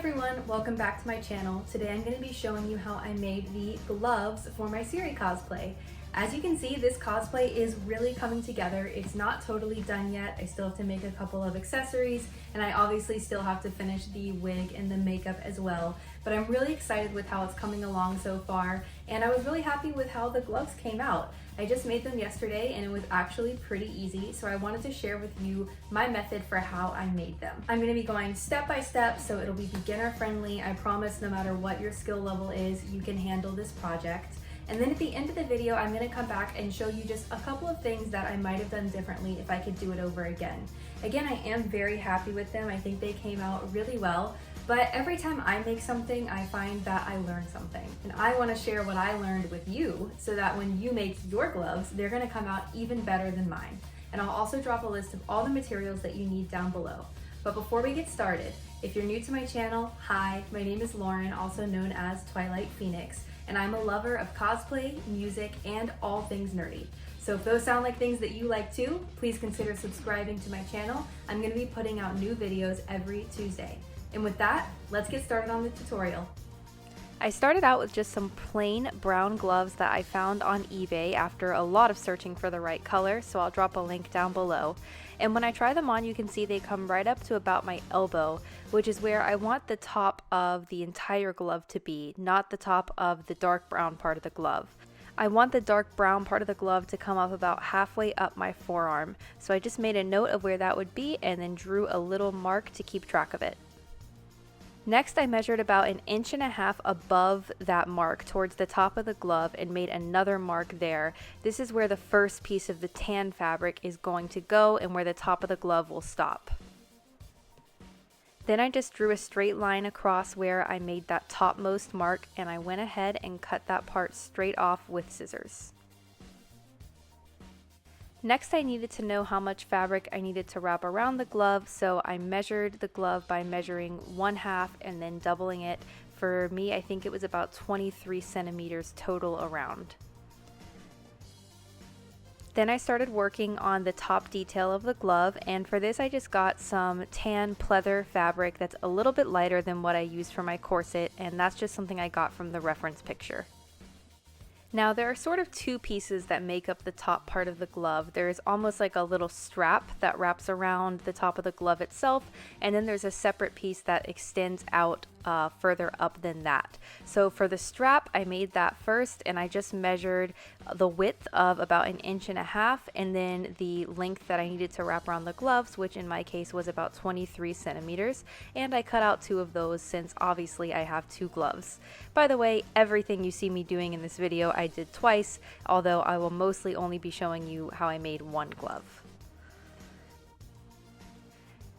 everyone, welcome back to my channel. Today I'm going to be showing you how I made the gloves for my Ciri cosplay. As you can see, this cosplay is really coming together. It's not totally done yet. I still have to make a couple of accessories, and I obviously still have to finish the wig and the makeup as well. But I'm really excited with how it's coming along so far, and I was really happy with how the gloves came out. I just made them yesterday and it was actually pretty easy, so I wanted to share with you my method for how I made them. I'm going to be going step by step, so it'll be beginner friendly. I promise no matter what your skill level is, you can handle this project. And then at the end of the video, I'm going to come back and show you just a couple of things that I might have done differently if I could do it over again. Again, I am very happy with them. I think they came out really well. But every time I make something, I find that I learn something. And I want to share what I learned with you so that when you make your gloves, they're going to come out even better than mine. And I'll also drop a list of all the materials that you need down below. But before we get started, if you're new to my channel, hi, my name is Lauren, also known as Twilight Phoenix, and I'm a lover of cosplay, music, and all things nerdy. So if those sound like things that you like too, please consider subscribing to my channel. I'm going to be putting out new videos every Tuesday. And with that, let's get started on the tutorial. I started out with just some plain brown gloves that I found on eBay after a lot of searching for the right color, so I'll drop a link down below. And when I try them on, you can see they come right up to about my elbow, which is where I want the top of the entire glove to be, not the top of the dark brown part of the glove. I want the dark brown part of the glove to come up about halfway up my forearm, so I just made a note of where that would be and then drew a little mark to keep track of it. Next, I measured about 1.5 inches above that mark towards the top of the glove and made another mark there. This is where the first piece of the tan fabric is going to go and where the top of the glove will stop. Then I just drew a straight line across where I made that topmost mark, and I went ahead and cut that part straight off with scissors. Next, I needed to know how much fabric I needed to wrap around the glove, so I measured the glove by measuring 1/2 and then doubling it. For me, I think it was about 23 centimeters total around. Then I started working on the top detail of the glove, and for this I just got some tan pleather fabric that's a little bit lighter than what I used for my corset, and that's just something I got from the reference picture. Now there are sort of two pieces that make up the top part of the glove. There's almost like a little strap that wraps around the top of the glove itself, and then there's a separate piece that extends out further up than that. So for the strap, I made that first, and I just measured the width of about 1.5 inches and then the length that I needed to wrap around the gloves, which in my case was about 23 centimeters, and I cut out 2 of those since obviously I have 2 gloves. By the way, everything you see me doing in this video I did twice, although I will mostly only be showing you how I made 1 glove.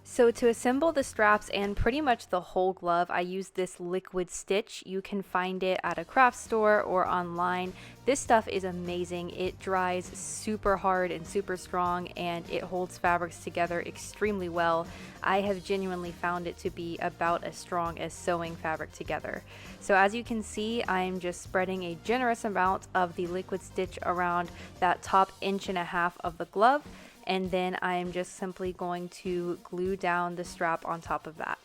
So to assemble the straps and pretty much the whole glove, I used this liquid stitch. You can find it at a craft store or online. This stuff is amazing. It dries super hard and super strong, and it holds fabrics together extremely well. I have genuinely found it to be about as strong as sewing fabric together. So as you can see, I'm just spreading a generous amount of the liquid stitch around that top 1.5 inches of the glove, and then I am just simply going to glue down the strap on top of that.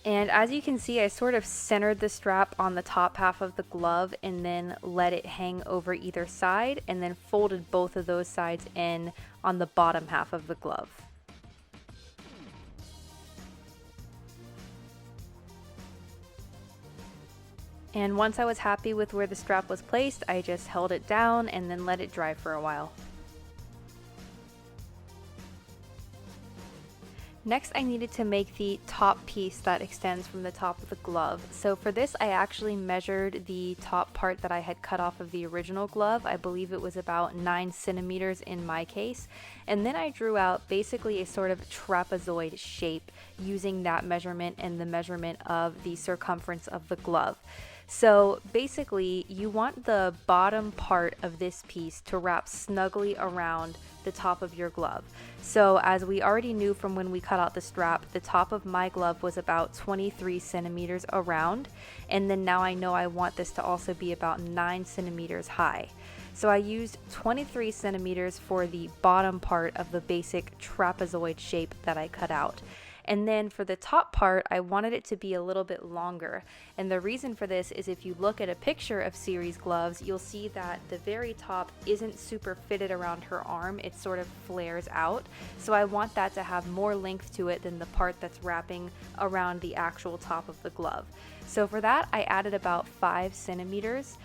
And as you can see, I sort of centered the strap on the top half of the glove and then let it hang over either side, and then folded both of those sides in on the bottom half of the glove. And once I was happy with where the strap was placed, I just held it down and then let it dry for a while. Next, I needed to make the top piece that extends from the top of the glove. So for this, I actually measured the top part that I had cut off of the original glove. I believe it was about 9 centimeters in my case. And then I drew out basically a sort of trapezoid shape using that measurement and the measurement of the circumference of the glove. So basically, you want the bottom part of this piece to wrap snugly around the top of your glove. So as we already knew from when we cut out the strap, the top of my glove was about 23 centimeters around, and then now I know I want this to also be about 9 centimeters high. So I used 23 centimeters for the bottom part of the basic trapezoid shape that I cut out. And then for the top part, I wanted it to be a little bit longer. And the reason for this is if you look at a picture of Ciri's gloves, you'll see that the very top isn't super fitted around her arm. It sort of flares out. So I want that to have more length to it than the part that's wrapping around the actual top of the glove. So for that, I added about 5 centimeters.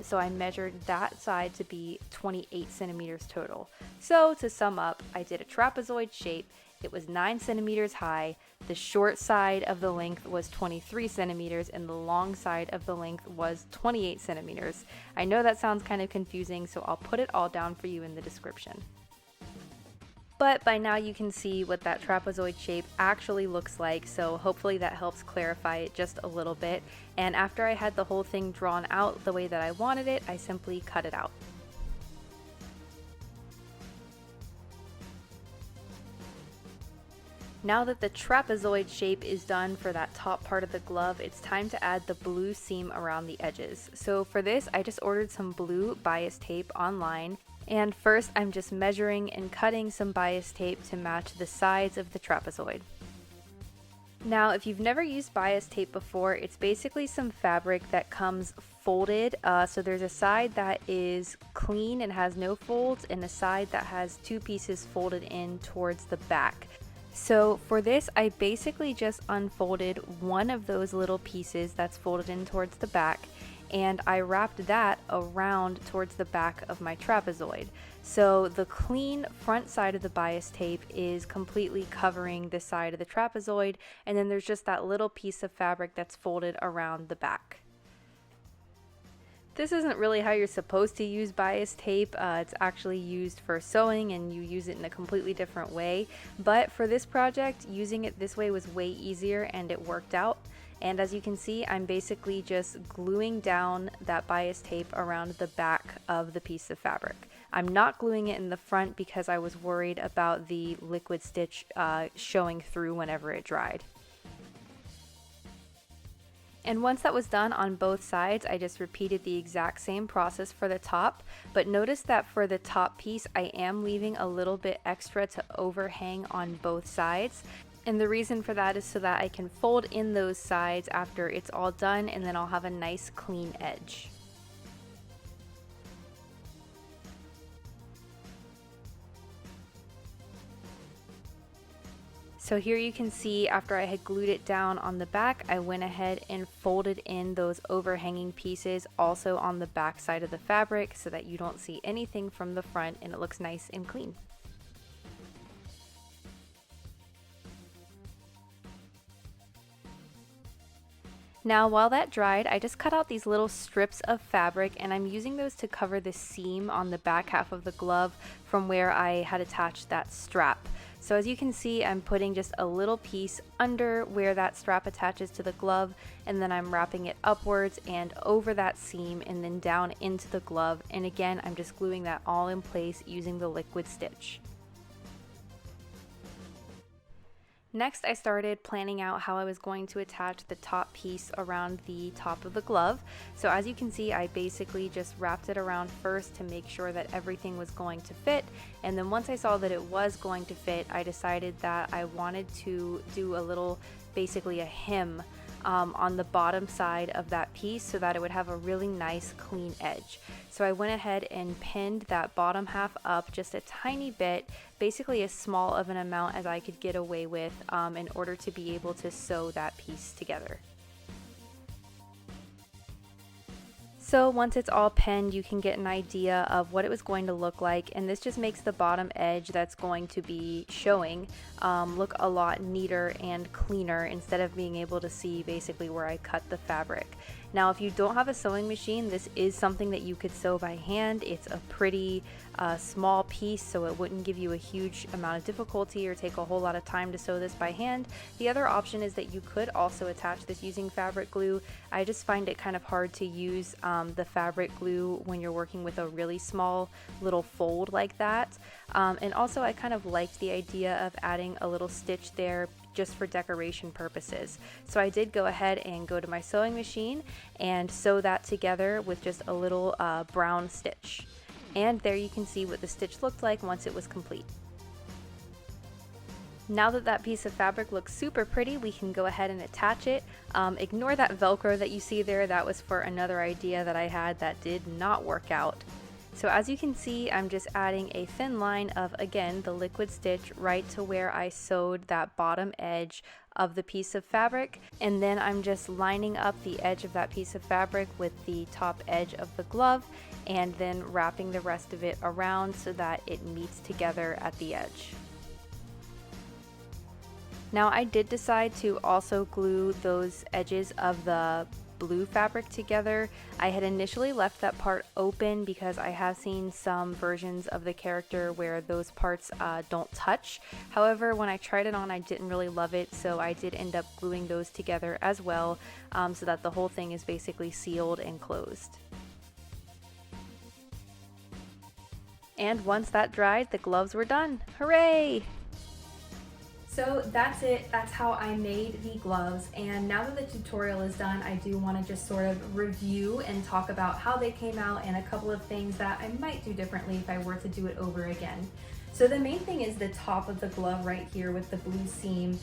So I measured that side to be 28 centimeters total. So to sum up, I did a trapezoid shape. It was 9 centimeters high. The short side of the length was 23 centimeters and the long side of the length was 28 centimeters. I know that sounds kind of confusing, so I'll put it all down for you in the description. But by now you can see what that trapezoid shape actually looks like, so hopefully that helps clarify it just a little bit. And after I had the whole thing drawn out the way that I wanted it, I simply cut it out. Now that the trapezoid shape is done for that top part of the glove, it's time to add the blue seam around the edges. So for this, I just ordered some blue bias tape online. And first, I'm just measuring and cutting some bias tape to match the sides of the trapezoid. Now, if you've never used bias tape before, it's basically some fabric that comes folded. So there's a side that is clean and has no folds, and a side that has 2 pieces folded in towards the back. So for this, I basically just unfolded one of those little pieces that's folded in towards the back, and I wrapped that around towards the back of my trapezoid. So the clean front side of the bias tape is completely covering the side of the trapezoid, and then there's just that little piece of fabric that's folded around the back. This isn't really how you're supposed to use bias tape. It's actually used for sewing and you use it in a completely different way. But for this project, using it this way was way easier and it worked out. And as you can see, I'm basically just gluing down that bias tape around the back of the piece of fabric. I'm not gluing it in the front because I was worried about the liquid stitch showing through whenever it dried. And once that was done on both sides, I just repeated the exact same process for the top. But notice that for the top piece, I am leaving a little bit extra to overhang on both sides. And the reason for that is so that I can fold in those sides after it's all done, and then I'll have a nice clean edge. So here you can see after I had glued it down on the back, I went ahead and folded in those overhanging pieces also on the back side of the fabric so that you don't see anything from the front and it looks nice and clean. Now while that dried, I just cut out these little strips of fabric and I'm using those to cover the seam on the back half of the glove from where I had attached that strap. So as you can see, I'm putting just a little piece under where that strap attaches to the glove, and then I'm wrapping it upwards and over that seam and then down into the glove. And again, I'm just gluing that all in place using the liquid stitch. Next, I started planning out how I was going to attach the top piece around the top of the glove. So as you can see, I basically just wrapped it around first to make sure that everything was going to fit. And then once I saw that it was going to fit, I decided that I wanted to do a little, basically a hem on the bottom side of that piece so that it would have a really nice clean edge. So I went ahead and pinned that bottom half up just a tiny bit, basically as small of an amount as I could get away with in order to be able to sew that piece together. So once it's all pinned, you can get an idea of what it was going to look like, and this just makes the bottom edge that's going to be showing look a lot neater and cleaner instead of being able to see basically where I cut the fabric. Now if you don't have a sewing machine, this is something that you could sew by hand. It's a pretty small piece, so it wouldn't give you a huge amount of difficulty or take a whole lot of time to sew this by hand. The other option is that you could also attach this using fabric glue. I just find it kind of hard to use the fabric glue when you're working with a really small little fold like that. And also I kind of liked the idea of adding a little stitch there just for decoration purposes. So I did go ahead and go to my sewing machine and sew that together with just a little brown stitch. And there you can see what the stitch looked like once it was complete. Now that that piece of fabric looks super pretty, we can go ahead and attach it. Ignore that Velcro that you see there. That was for another idea that I had that did not work out. So as you can see, I'm just adding a thin line of, again, the liquid stitch right to where I sewed that bottom edge of the piece of fabric, and then I'm just lining up the edge of that piece of fabric with the top edge of the glove, and then wrapping the rest of it around so that it meets together at the edge. Now I did decide to also glue those edges of the blue fabric together. I had initially left that part open because I have seen some versions of the character where those parts don't touch. However, when I tried it on, I didn't really love it, so I did end up gluing those together as well, so that the whole thing is basically sealed and closed. And once that dried, the gloves were done. Hooray! So that's it, that's how I made the gloves, and now that the tutorial is done, I do want to just sort of review and talk about how they came out and a couple of things that I might do differently if I were to do it over again. So the main thing is the top of the glove right here with the blue seam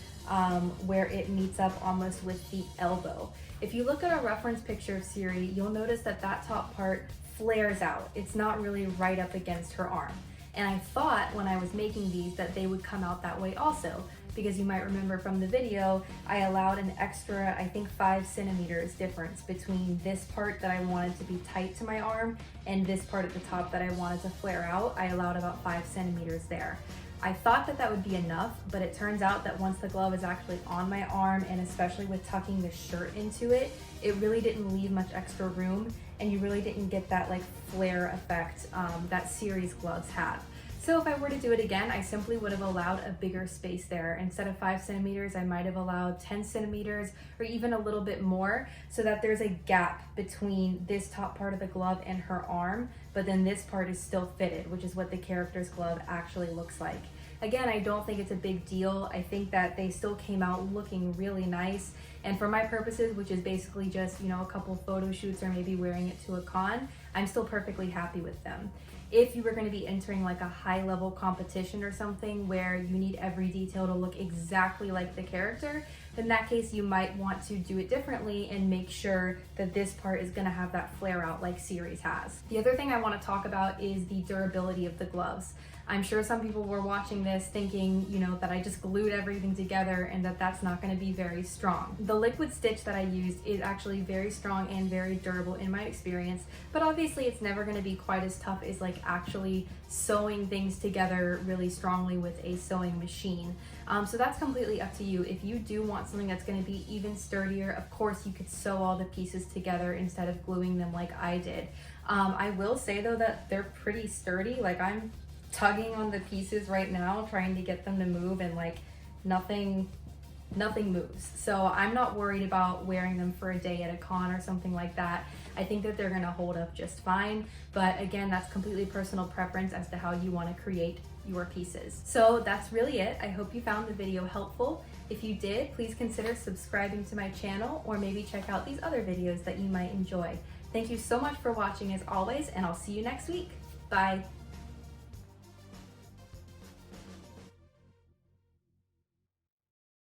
where it meets up almost with the elbow. If you look at a reference picture of Ciri, you'll notice that that top part flares out. It's not really right up against her arm. And I thought when I was making these that they would come out that way also, because you might remember from the video, I allowed an extra, I think 5 centimeters difference between this part that I wanted to be tight to my arm and this part at the top that I wanted to flare out. I allowed about 5 centimeters there. I thought that that would be enough, but it turns out that once the glove is actually on my arm, and especially with tucking the shirt into it, it really didn't leave much extra room, and you really didn't get that like flare effect that Ciri's gloves have. So if I were to do it again, I simply would have allowed a bigger space there. Instead of 5 centimeters, I might have allowed 10 centimeters or even a little bit more, so that there's a gap between this top part of the glove and her arm, but then this part is still fitted, which is what the character's glove actually looks like. Again, I don't think it's a big deal. I think that they still came out looking really nice. And for my purposes, which is basically just, you know, a couple photo shoots or maybe wearing it to a con, I'm still perfectly happy with them. If you were going to be entering like a high level competition or something where you need every detail to look exactly like the character, in that case you might want to do it differently and make sure that this part is going to have that flare out like Ciri's has. The other thing I want to talk about is the durability of the gloves. I'm sure some people were watching this thinking, you know, that I just glued everything together and that that's not going to be very strong. The liquid stitch that I used is actually very strong and very durable in my experience, but obviously it's never going to be quite as tough as like actually sewing things together really strongly with a sewing machine. So that's completely up to you. If you do want something that's going to be even sturdier, of course you could sew all the pieces together instead of gluing them like I did. I will say though that they're pretty sturdy. Like I'm tugging on the pieces right now trying to get them to move, and like nothing moves. So I'm not worried about wearing them for a day at a con or something like that. I think that they're gonna hold up just fine, but again, that's completely personal preference as to how you want to create your pieces. So that's really it. I hope you found the video helpful. If you did, please consider subscribing to my channel, or maybe check out these other videos that you might enjoy. Thank you so much for watching as always, and I'll see you next week. Bye.